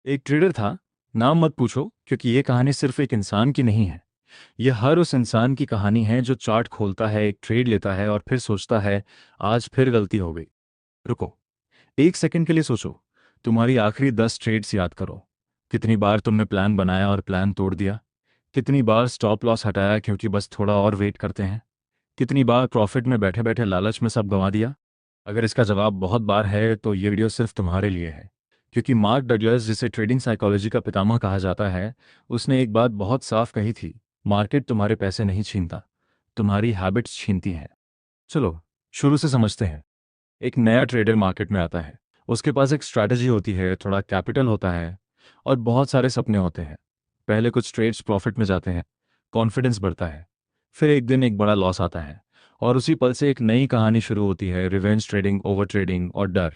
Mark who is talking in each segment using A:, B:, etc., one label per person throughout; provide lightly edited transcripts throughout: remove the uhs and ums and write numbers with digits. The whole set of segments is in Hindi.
A: एक ट्रेडर था। नाम मत पूछो, क्योंकि ये कहानी सिर्फ एक इंसान की नहीं है। यह हर उस इंसान की कहानी है जो चार्ट खोलता है, एक ट्रेड लेता है और फिर सोचता है, आज फिर गलती हो गई। रुको, एक सेकंड के लिए सोचो। तुम्हारी आखिरी 10 ट्रेड्स याद करो। कितनी बार तुमने प्लान बनाया और प्लान तोड़ दिया? कितनी बार स्टॉप लॉस हटाया क्योंकि बस थोड़ा और वेट करते हैं? कितनी बार प्रॉफिट में बैठे बैठे लालच में सब गंवा दिया? अगर इसका जवाब बहुत बार है तो ये वीडियो सिर्फ तुम्हारे लिए है। क्योंकि मार्क डगलस, जिसे ट्रेडिंग साइकोलॉजी का पितामह कहा जाता है, उसने एक बात बहुत साफ कही थी। मार्केट तुम्हारे पैसे नहीं छीनता, तुम्हारी हैबिट्स छीनती हैं। चलो शुरू से समझते हैं। एक नया ट्रेडर मार्केट में आता है। उसके पास एक स्ट्रैटेजी होती है, थोड़ा कैपिटल होता है और बहुत सारे सपने होते हैं। पहले कुछ ट्रेड्स प्रॉफिट में जाते हैं, कॉन्फिडेंस बढ़ता है। फिर एक दिन एक बड़ा लॉस आता है और उसी पल से एक नई कहानी शुरू होती है, रिवेंज ट्रेडिंग, ओवर ट्रेडिंग और डर।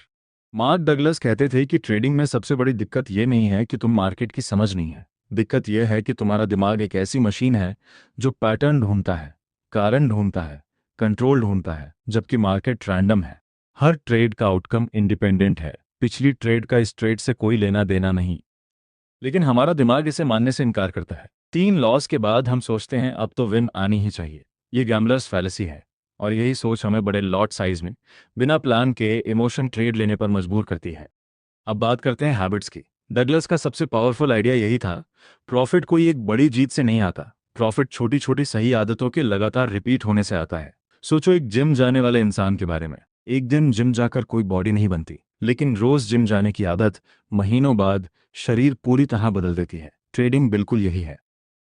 A: मार्क डगलस कहते थे कि ट्रेडिंग में सबसे बड़ी दिक्कत ये नहीं है कि तुम मार्केट की समझ नहीं है। दिक्कत यह है कि तुम्हारा दिमाग एक ऐसी मशीन है जो पैटर्न ढूंढता है, कारण ढूंढता है, कंट्रोल ढूंढता है, जबकि मार्केट रैंडम है। हर ट्रेड का आउटकम इंडिपेंडेंट है। पिछली ट्रेड का इस ट्रेड से कोई लेना देना नहीं। लेकिन हमारा दिमाग इसे मानने से इनकार करता है। 3 लॉस के बाद हम सोचते हैं अब तो विन आनी ही चाहिए। ये गैम्बलर्स फैलेसी है। और यही सोच हमें बड़े लॉट साइज में, बिना प्लान के इमोशन ट्रेड लेने पर मजबूर करती है। अब बात करते हैं हैबिट्स की। डगलस का सबसे पावरफुल आइडिया यही था, प्रॉफिट कोई एक बड़ी जीत से नहीं आता। प्रॉफिट छोटी छोटी सही आदतों के लगातार रिपीट होने से आता है। सोचो एक जिम जाने वाले इंसान के बारे में। एक दिन जिम जाकर कोई बॉडी नहीं बनती, लेकिन रोज जिम जाने की आदत महीनों बाद शरीर पूरी तरह बदल देती है। ट्रेडिंग बिल्कुल यही है।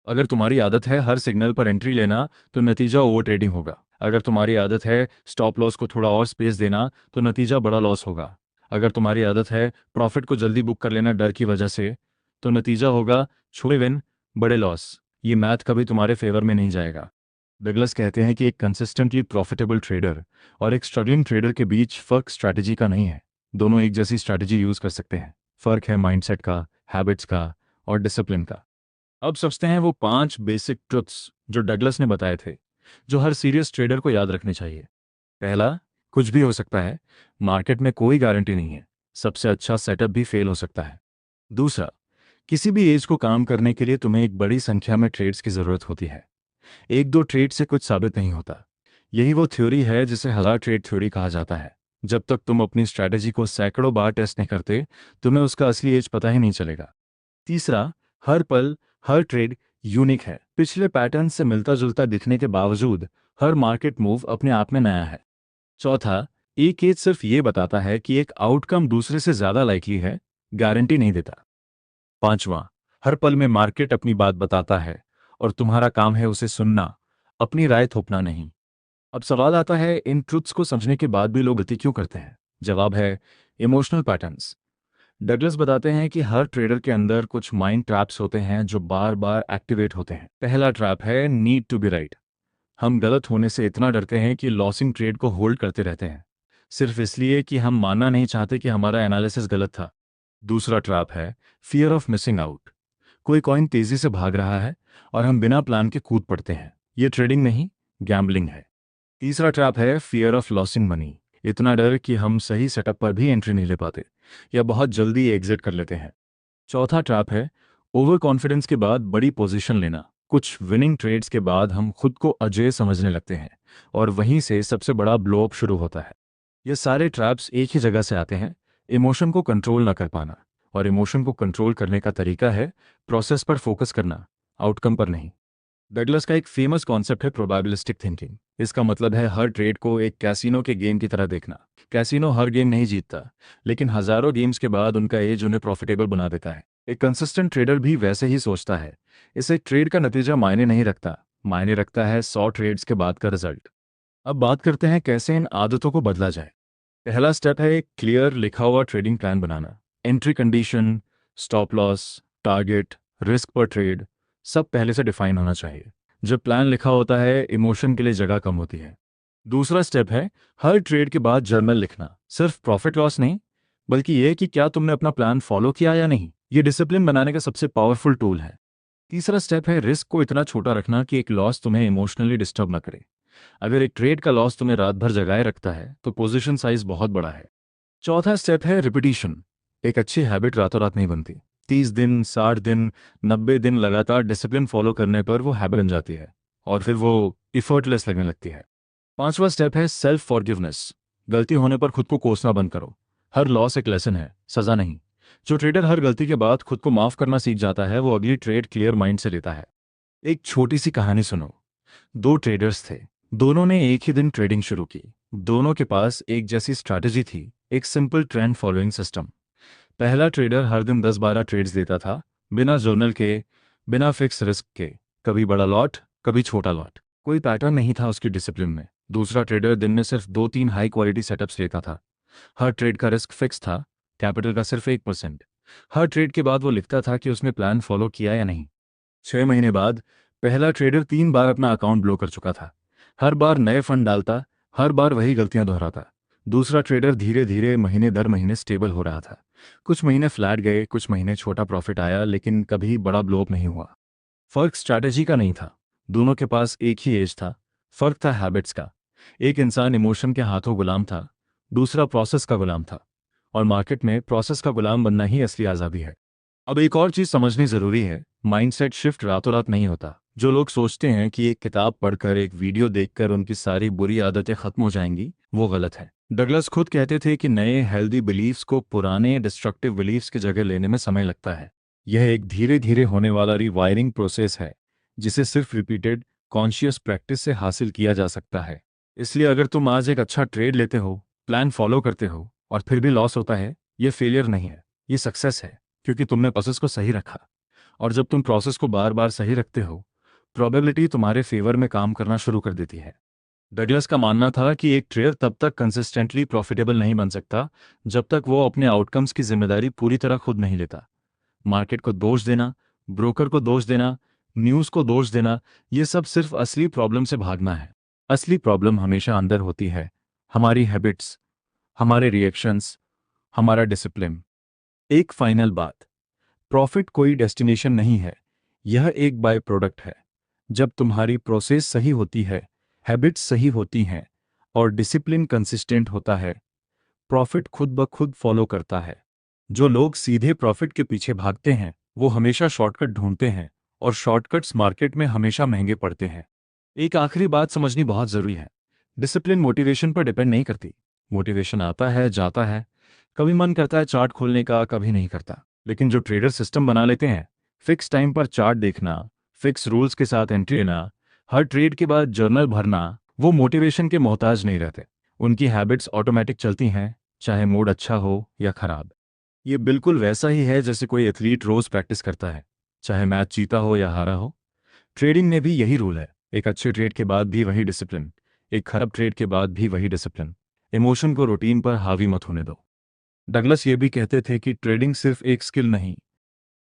A: अगर तुम्हारी आदत है हर सिग्नल पर एंट्री लेना, तो नतीजा ओवर ट्रेडिंग होगा। अगर तुम्हारी आदत है स्टॉप लॉस को थोड़ा और स्पेस देना, तो नतीजा बड़ा लॉस होगा। अगर तुम्हारी आदत है प्रॉफिट को जल्दी बुक कर लेना डर की वजह से, तो नतीजा होगा छोटे विन, बड़े लॉस। ये मैथ कभी तुम्हारे फेवर में नहीं जाएगा। डगलस कहते हैं कि एक कंसिस्टेंटली प्रॉफिटेबल ट्रेडर और एक स्ट्रगलिंग ट्रेडर के बीच फर्क स्ट्रैटेजी का नहीं है। दोनों एक जैसी स्ट्रैटेजी यूज कर सकते हैं। फर्क है माइंडसेट का, हैबिट्स का और डिसिप्लिन का। अब समझते हैं वो 5 बेसिक ट्रुथ्स जो डगलस ने बताए थे, जो हर सीरियस ट्रेडर को याद रखने चाहिए। पहला, कुछ भी हो सकता है। मार्केट में कोई गारंटी नहीं है। सबसे अच्छा सेटअप भी फेल हो सकता है। दूसरा, किसी भी एज को काम करने के लिए तुम्हें एक बड़ी संख्या में ट्रेड्स की जरूरत होती है। एक दो ट्रेड से कुछ साबित नहीं होता। यही वो थ्योरी है जिसे 1000 ट्रेड थ्योरी कहा जाता है। जब तक तुम अपनी स्ट्रैटेजी को सैकड़ों बार टेस्ट नहीं करते, तुम्हें उसका असली एज पता ही नहीं चलेगा। तीसरा, हर पल, हर ट्रेड यूनिक है। पिछले पैटर्न से मिलता जुलता दिखने के बावजूद हर मार्केट मूव अपने आप में नया है। चौथा, एक एज सिर्फ ये बताता है कि एक आउटकम दूसरे से ज्यादा लाइकली है, गारंटी नहीं देता। पांचवा, हर पल में मार्केट अपनी बात बताता है और तुम्हारा काम है उसे सुनना, अपनी राय थोपना नहीं। अब सवाल आता है, इन ट्रुथ्स को समझने के बाद भी लोग गलती क्यों करते हैं? जवाब है इमोशनल पैटर्न्स। डगलस बताते हैं कि हर ट्रेडर के अंदर कुछ माइंड ट्रैप्स होते हैं जो बार बार एक्टिवेट होते हैं। पहला ट्रैप है नीड टू बी राइट। हम गलत होने से इतना डरते हैं कि लॉसिंग ट्रेड को होल्ड करते रहते हैं, सिर्फ इसलिए कि हम मानना नहीं चाहते कि हमारा एनालिसिस गलत था। दूसरा ट्रैप है फियर ऑफ मिसिंग आउट। कोई कॉइन तेजी से भाग रहा है और हम बिना प्लान के कूद पड़ते हैं। ये ट्रेडिंग नहीं, गैम्बलिंग है। तीसरा ट्रैप है फियर ऑफ लॉसिंग मनी। इतना डर कि हम सही सेटअप पर भी एंट्री नहीं ले पाते या बहुत जल्दी एग्जिट कर लेते हैं। चौथा ट्रैप है ओवर कॉन्फिडेंस के बाद बड़ी पोजीशन लेना। कुछ विनिंग ट्रेड्स के बाद हम खुद को अजेय समझने लगते हैं और वहीं से सबसे बड़ा ब्लो अप शुरू होता है। ये सारे ट्रैप्स एक ही जगह से आते हैं, इमोशन को कंट्रोल न कर पाना। और इमोशन को कंट्रोल करने का तरीका है प्रोसेस पर फोकस करना, आउटकम पर नहीं। डगलस का एक फेमस कॉन्सेप्ट है प्रोबेबिलिस्टिक थिंकिंग। इसका मतलब है हर ट्रेड को एक कैसीनो के गेम की तरह देखना। कैसीनो हर गेम नहीं जीतता, लेकिन हजारों गेम्स के बाद उनका एज उन्हें प्रॉफिटेबल बना देता है। एक कंसिस्टेंट ट्रेडर भी वैसे ही सोचता है। इसे ट्रेड का नतीजा मायने नहीं रखता, मायने रखता है 100 ट्रेड्स के बाद का रिजल्ट। अब बात करते हैं कैसे इन आदतों को बदला जाए। पहला स्टेप है एक क्लियर लिखा हुआ ट्रेडिंग प्लान बनाना। Entry condition, stop loss, target, risk पर ट्रेड, सब पहले से डिफाइन होना चाहिए। जब प्लान लिखा होता है, इमोशन के लिए जगह कम होती है। दूसरा स्टेप है हर ट्रेड के बाद जर्नल लिखना। सिर्फ प्रॉफिट लॉस नहीं, बल्कि यह कि क्या तुमने अपना प्लान फॉलो किया या नहीं। ये डिसिप्लिन बनाने का सबसे पावरफुल टूल है। तीसरा स्टेप है रिस्क को इतना छोटा रखना कि एक लॉस तुम्हें इमोशनली डिस्टर्ब न करे। अगर एक ट्रेड का लॉस तुम्हें रात भर जगाए रखता है, तो पोजीशन साइज बहुत बड़ा है। चौथा स्टेप है रिपीटिशन। एक अच्छी हैबिट रातों रात नहीं बनती। 30 दिन, 60 दिन, 90 दिन लगातार डिसिप्लिन फॉलो करने पर वो हैबिट बन जाती है और फिर वो इफर्टलेस लगने लगती है। पांचवा स्टेप है सेल्फ फॉरगिवनेस। गलती होने पर खुद को कोसना बंद करो। हर लॉस एक लेसन है, सजा नहीं। जो ट्रेडर हर गलती के बाद खुद को माफ करना सीख जाता है वो अगली ट्रेड क्लियर माइंड से लेता है। एक छोटी सी कहानी सुनो। दो ट्रेडर्स थे। दोनों ने एक ही दिन ट्रेडिंग शुरू की। दोनों के पास एक जैसी स्ट्रैटेजी थी, एक सिंपल ट्रेंड फॉलोइंग सिस्टम। पहला ट्रेडर हर दिन 10-12 ट्रेड्स देता था, बिना जर्नल के, बिना फिक्स रिस्क के। कभी बड़ा लॉट, कभी छोटा लॉट। कोई पैटर्न नहीं था उसकी डिसिप्लिन में। दूसरा ट्रेडर दिन में सिर्फ 2-3 हाई क्वालिटी सेटअप्स लेता था। हर ट्रेड का रिस्क फिक्स था, कैपिटल का सिर्फ 1%। हर ट्रेड के बाद वो लिखता था कि उसने प्लान फॉलो किया या नहीं। 6 महीने बाद पहला ट्रेडर 3 बार अपना अकाउंट ब्लॉक कर चुका था। हर बार नए फंड डालता, हर बार वही गलतियां दोहराता। दूसरा ट्रेडर धीरे धीरे महीने दर महीने स्टेबल हो रहा था। कुछ महीने फ्लैट गए, कुछ महीने छोटा प्रॉफिट आया, लेकिन कभी बड़ा ब्लोअप नहीं हुआ। फर्क स्ट्रैटेजी का नहीं था, दोनों के पास एक ही एज था। फर्क था हैबिट्स का। एक इंसान इमोशन के हाथों गुलाम था, दूसरा प्रोसेस का गुलाम था। और मार्केट में प्रोसेस का गुलाम बनना ही असली आज़ादी है। अब एक और चीज़ समझनी ज़रूरी है, माइंडसेट शिफ्ट रातों रात नहीं होता। जो लोग सोचते हैं कि एक किताब पढ़कर, एक वीडियो देखकर उनकी सारी बुरी आदतें खत्म हो जाएंगी, वो गलत है। डगलस खुद कहते थे कि नए हेल्दी बिलीफ्स को पुराने डिस्ट्रक्टिव बिलीफ्स की जगह लेने में समय लगता है। यह एक धीरे धीरे होने वाला रिवायरिंग प्रोसेस है, जिसे सिर्फ रिपीटेड कॉन्शियस प्रैक्टिस से हासिल किया जा सकता है। इसलिए अगर तुम आज एक अच्छा ट्रेड लेते हो, प्लान फॉलो करते हो और फिर भी लॉस होता है, ये फेलियर नहीं है, ये सक्सेस है। क्योंकि तुमने प्रोसेस को सही रखा। और जब तुम प्रोसेस को बार बार सही रखते हो, प्रोबेबिलिटी तुम्हारे फेवर में काम करना शुरू कर देती है। डगलस का मानना था कि एक ट्रेडर तब तक कंसिस्टेंटली प्रॉफिटेबल नहीं बन सकता जब तक वो अपने आउटकम्स की जिम्मेदारी पूरी तरह खुद नहीं लेता। मार्केट को दोष देना, ब्रोकर को दोष देना, न्यूज़ को दोष देना, ये सब सिर्फ असली प्रॉब्लम से भागना है। असली प्रॉब्लम हमेशा अंदर होती है, हमारी हैबिट्स, हमारे रिएक्शंस, हमारा डिसिप्लिन। एक फाइनल बात, प्रॉफिट कोई डेस्टिनेशन नहीं है, यह एक बाय प्रोडक्ट है। जब तुम्हारी प्रोसेस सही होती है, हैबिट्स सही होती हैं और डिसिप्लिन कंसिस्टेंट होता है, प्रॉफिट खुद ब खुद फॉलो करता है। जो लोग सीधे प्रॉफिट के पीछे भागते हैं वो हमेशा शॉर्टकट ढूंढते हैं और शॉर्टकट्स मार्केट में हमेशा महंगे पड़ते हैं। एक आखिरी बात समझनी बहुत ज़रूरी है, डिसिप्लिन मोटिवेशन पर डिपेंड नहीं करती। मोटिवेशन आता है, जाता है, कभी मन करता है चार्ट खोलने का, कभी नहीं करता। लेकिन जो ट्रेडर सिस्टम बना लेते हैं, फिक्स टाइम पर चार्ट देखना, फिक्स रूल्स के साथ एंट्री लेना, हर ट्रेड के बाद जर्नल भरना, वो मोटिवेशन के मोहताज नहीं रहते। उनकी हैबिट्स ऑटोमेटिक चलती हैं, चाहे मूड अच्छा हो या खराब। ये बिल्कुल वैसा ही है जैसे कोई एथलीट रोज प्रैक्टिस करता है, चाहे मैच जीता हो या हारा हो। ट्रेडिंग में भी यही रूल है, एक अच्छे ट्रेड के बाद भी वही डिसिप्लिन, एक खराब ट्रेड के बाद भी वही डिसिप्लिन। इमोशन को रूटीन पर हावी मत होने दो। डगलस ये भी कहते थे कि ट्रेडिंग सिर्फ एक स्किल नहीं,